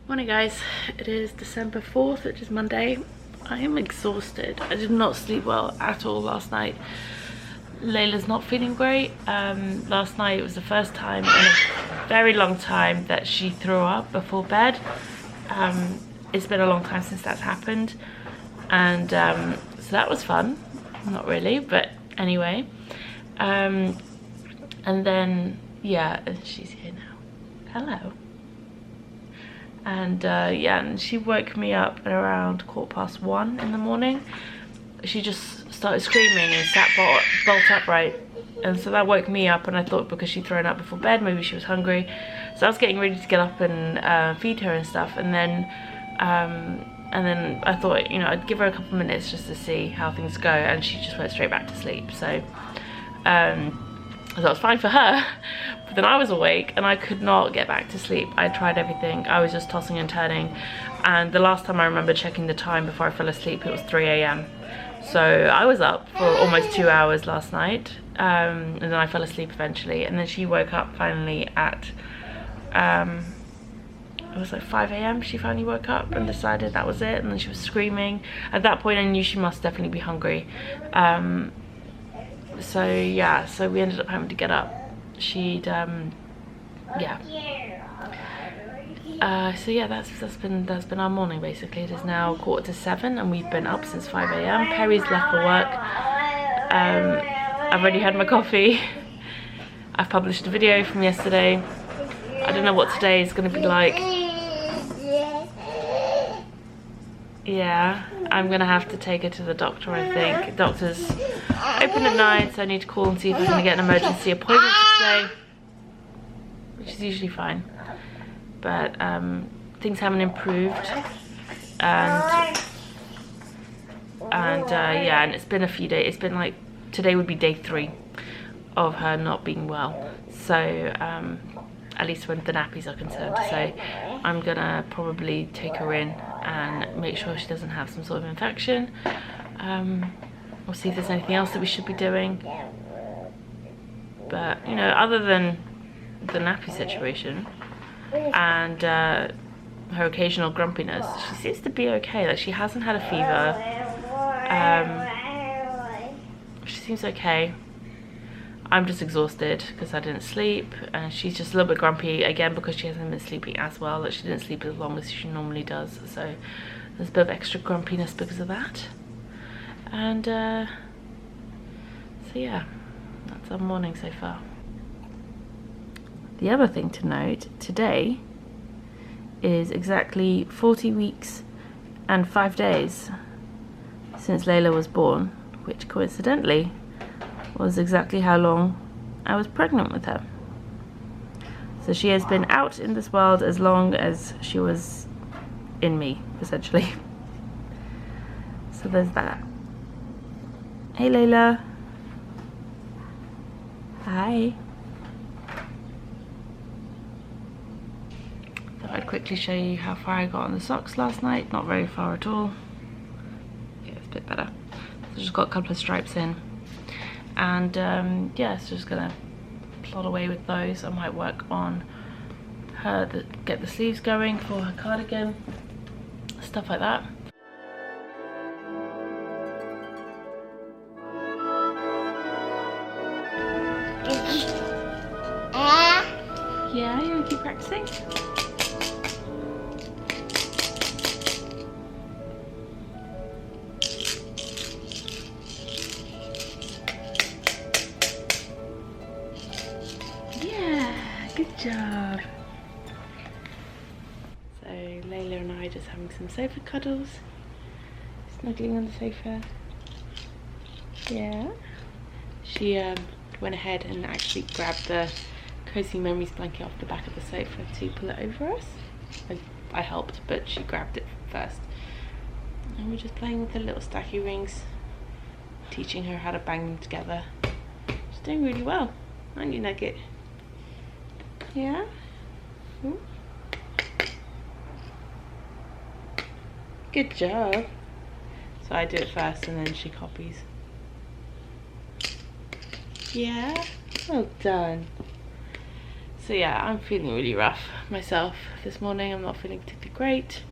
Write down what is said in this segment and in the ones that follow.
Morning guys, it is December 4th, which is Monday. I am exhausted. I did not sleep well at all last night. Layla's not feeling great. Last night it was the first time in a very long time that she threw up before bed. It's been a long time since that's happened, and so that was fun. Not really, but anyway. And then yeah, she's here now. Hello. And yeah, and she woke me up at around 1:15 in the morning. She just started screaming and sat bolt upright, and so that woke me up, and I thought because she'd thrown up before bed, maybe she was hungry. So I was getting ready to get up and feed her and stuff, and then I thought, you know, I'd give her a couple of minutes just to see how things go, and she just went straight back to sleep. So that was fine for her, but then I was awake and I could not get back to sleep. I tried everything. I was just tossing and turning, and the last time I remember checking the time before I fell asleep, it was 3 AM. So I was up for almost 2 hours last night, and then I fell asleep eventually, and then she woke up finally at it was like 5 AM. She finally woke up and decided that was it, and then she was screaming. At that point I knew she must definitely be hungry. So yeah, so we ended up having to get up. She'd yeah. So yeah, that's been our morning basically. It is now 6:45 and we've been up since 5 AM. Perry's left for work. I've already had my coffee. I've published a video from yesterday. I don't know what today is going to be like. Yeah, I'm gonna have to take her to the doctor, I think. Doctor's open at 9, so I need to call and see if I'm gonna get an emergency appointment for today, which is usually fine. But things haven't improved, and yeah, and it's been a few days. It's been like, today would be day 3 of her not being well. So at least when the nappies are concerned. So I'm gonna probably take her in and make sure she doesn't have some sort of infection. We'll see if there's anything else that we should be doing. But you know, other than the nappy situation and her occasional grumpiness, she seems to be okay. Like, she hasn't had a fever. She seems okay. I'm just exhausted because I didn't sleep, and she's just a little bit grumpy again because she hasn't been sleeping as well. Like, she didn't sleep as long as she normally does, so there's a bit of extra grumpiness because of that. And so yeah, that's our morning so far. The other thing to note, today is exactly 40 weeks and 5 days since Layla was born, which coincidentally was exactly how long I was pregnant with her. So she has been out in this world as long as she was in me, essentially. So there's that. Hey Layla. Hi. Thought I'd quickly show you how far I got on the socks last night. Not very far at all. Yeah, it's a bit better. So just got a couple of stripes in. And yeah, so just gonna plod away with those. I might work on her, get the sleeves going for her cardigan, stuff like that. Yeah, you wanna keep practicing? Good job. So Layla and I just having some sofa cuddles, snuggling on the sofa. Yeah. She went ahead and actually grabbed the Cozy Memories blanket off the back of the sofa to pull it over us. I helped, but she grabbed it first. And we're just playing with the little stacky rings, teaching her how to bang them together. She's doing really well, aren't you, Nugget? Yeah? Ooh. Good job. So I do it first and then she copies. Yeah? Well done. So yeah, I'm feeling really rough myself this morning. I'm not feeling particularly great.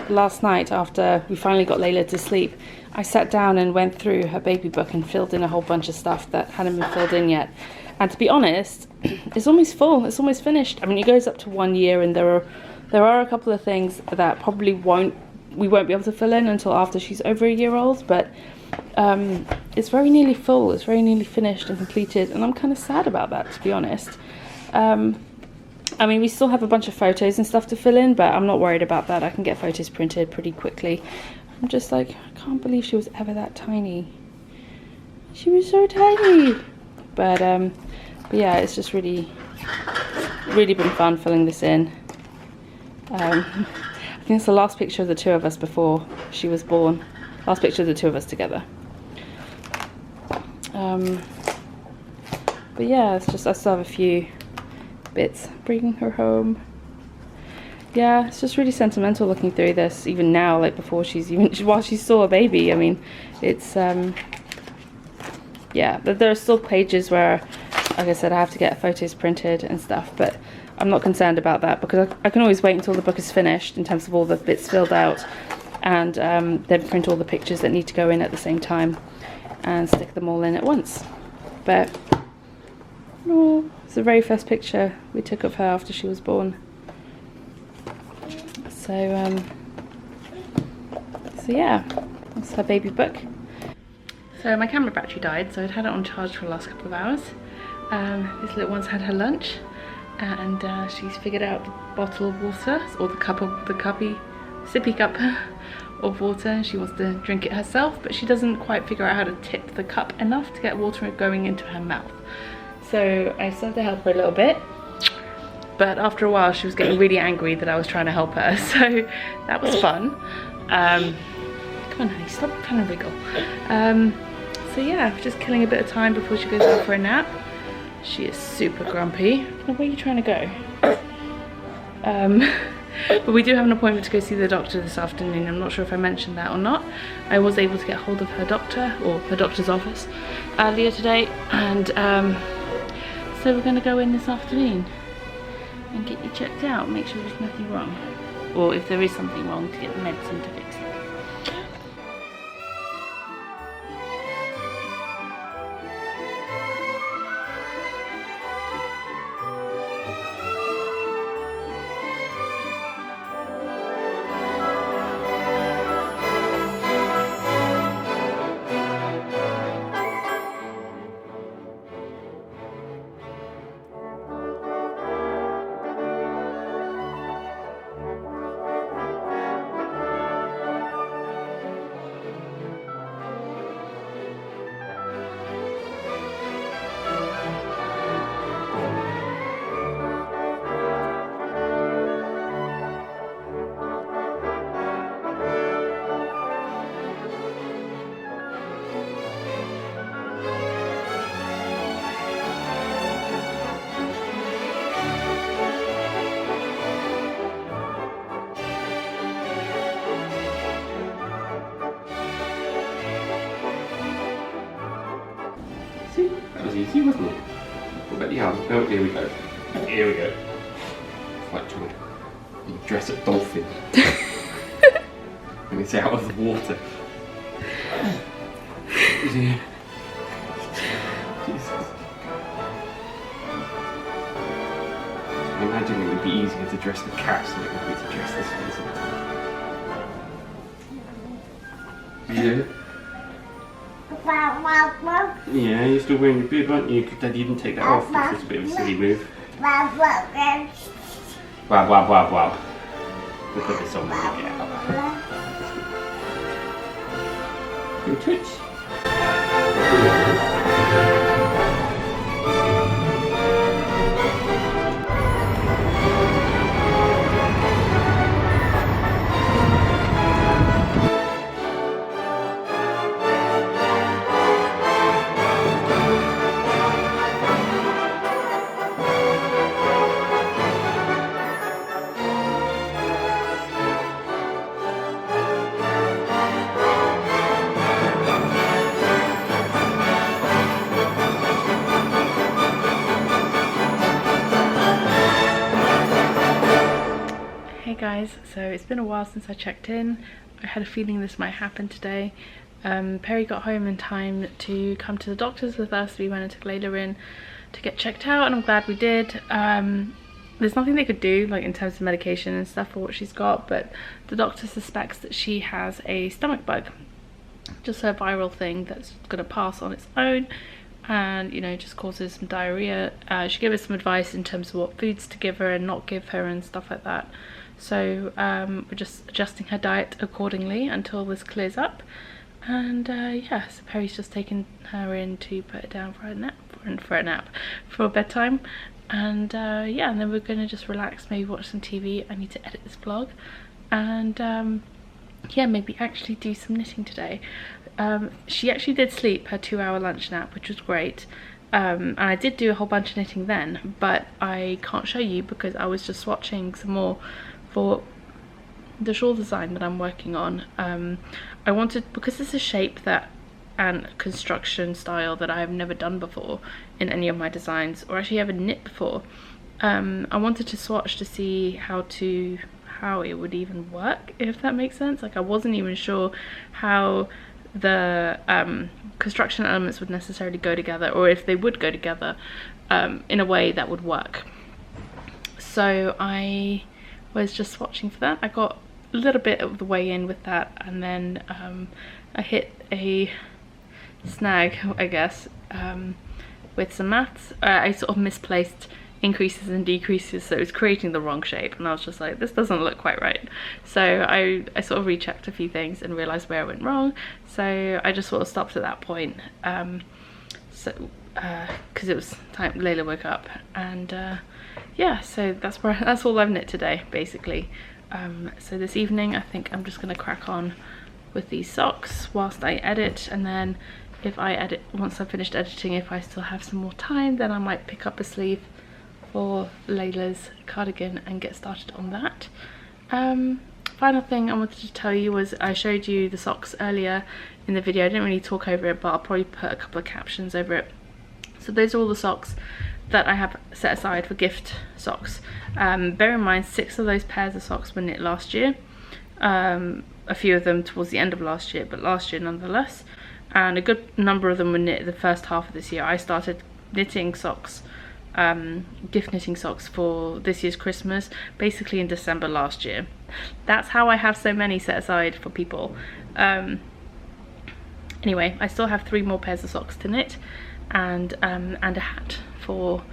Last night, after we finally got Layla to sleep, I sat down and went through her baby book and filled in a whole bunch of stuff that hadn't been filled in yet. And to be honest, it's almost full, it's almost finished. I mean, it goes up to 1 year, and there are a couple of things that probably we won't be able to fill in until after she's over a year old, but it's very nearly full, it's very nearly finished and completed, and I'm kind of sad about that, to be honest. I mean, we still have a bunch of photos and stuff to fill in, but I'm not worried about that. I can get photos printed pretty quickly. I'm just like, I can't believe she was ever that tiny. She was so tiny. But yeah, it's just really been fun filling this in. I think it's the last picture of the two of us before she was born. Last picture of the two of us together. But yeah, it's just, I still have a few bits bringing her home. Yeah, it's just really sentimental looking through this, even now, like before while she's still a baby. I mean, it's yeah, there are still pages where, like I said, I have to get photos printed and stuff, but I'm not concerned about that because I can always wait until the book is finished in terms of all the bits filled out, and then print all the pictures that need to go in at the same time and stick them all in at once. But oh, it's the very first picture we took of her after she was born. So yeah, that's her baby book. So my camera battery died, so I'd had it on charge for the last couple of hours. This little one's had her lunch, and she's figured out the bottle of water, or the sippy cup of water. She wants to drink it herself, but she doesn't quite figure out how to tip the cup enough to get water going into her mouth. So I still have to help her a little bit, but after a while she was getting really angry that I was trying to help her, so that was fun. Come on honey, stop trying to wriggle. So yeah, just killing a bit of time before she goes out for a nap. She is super grumpy. Where are you trying to go? But we do have an appointment to go see the doctor this afternoon. I'm not sure if I mentioned that or not. I was able to get hold of her doctor, or her doctor's office, earlier today, and so we're going to go in this afternoon and get you checked out, make sure there's nothing wrong, or if there is something wrong, to get the medicine to fix it. was easy, wasn't it? What about the arm? Oh, here we go. Here we go. It's like trying to dress a dolphin. And it's out of the water. Yeah. Jesus. I imagine it would be easier to dress the cats than it would be to dress this one. Yeah. Yeah, you're still wearing your bib, aren't you? Because Daddy didn't take that off. That's just a bit of a silly move. Wab, wab, wab, wab. We'll put this on when we get out. Your tits. Guys, so it's been a while since I checked in. I had a feeling this might happen today. Perry got home in time to come to the doctor's with us. We went and took Layla in to get checked out, and I'm glad we did. There's nothing they could do like in terms of medication and stuff for what she's got, but the doctor suspects that she has a stomach bug, just a viral thing that's going to pass on its own and, you know, just causes some diarrhea. She gave us some advice in terms of what foods to give her and not give her and stuff like that. So we're just adjusting her diet accordingly until this clears up. And yeah, so Perry's just taken her in to put her down for a nap, for bedtime. And yeah, and then we're going to just relax, maybe watch some TV. I need to edit this vlog. And yeah, maybe actually do some knitting today. She actually did sleep her 2-hour lunch nap, which was great. And I did do a whole bunch of knitting then, but I can't show you because I was just swatching some more for the shawl design that I'm working on. I wanted, because it's a shape that and construction style that I have never done before in any of my designs, or actually ever knit before, I wanted to swatch to see how it would even work, if that makes sense. Like, I wasn't even sure how the construction elements would necessarily go together, or if they would go together in a way that would work. So I was just swatching for that. I got a little bit of the way in with that, and then I hit a snag, I guess, with some maths. I sort of misplaced increases and decreases, so it was creating the wrong shape, and I was just like, this doesn't look quite right. So I sort of rechecked a few things and realized where I went wrong, so I just sort of stopped at that point. Because it was time Layla woke up, and yeah, so that's all I've knit today, basically. So this evening I think I'm just gonna crack on with these socks whilst I edit, and then if I edit, once I've finished editing, if I still have some more time, then I might pick up a sleeve for Layla's cardigan and get started on that. Final thing I wanted to tell you was, I showed you the socks earlier in the video. I didn't really talk over it, but I'll probably put a couple of captions over it. So those are all the socks that I have set aside for gift socks. Bear in mind, 6 of those pairs of socks were knit last year. A few of them towards the end of last year, but last year nonetheless. And a good number of them were knit the first half of this year. I started knitting socks, gift knitting socks for this year's Christmas, basically in December last year. That's how I have so many set aside for people. Anyway, I still have 3 more pairs of socks to knit, and a hat for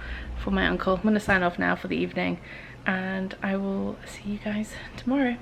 my uncle. I'm going to sign off now for the evening, and I will see you guys tomorrow.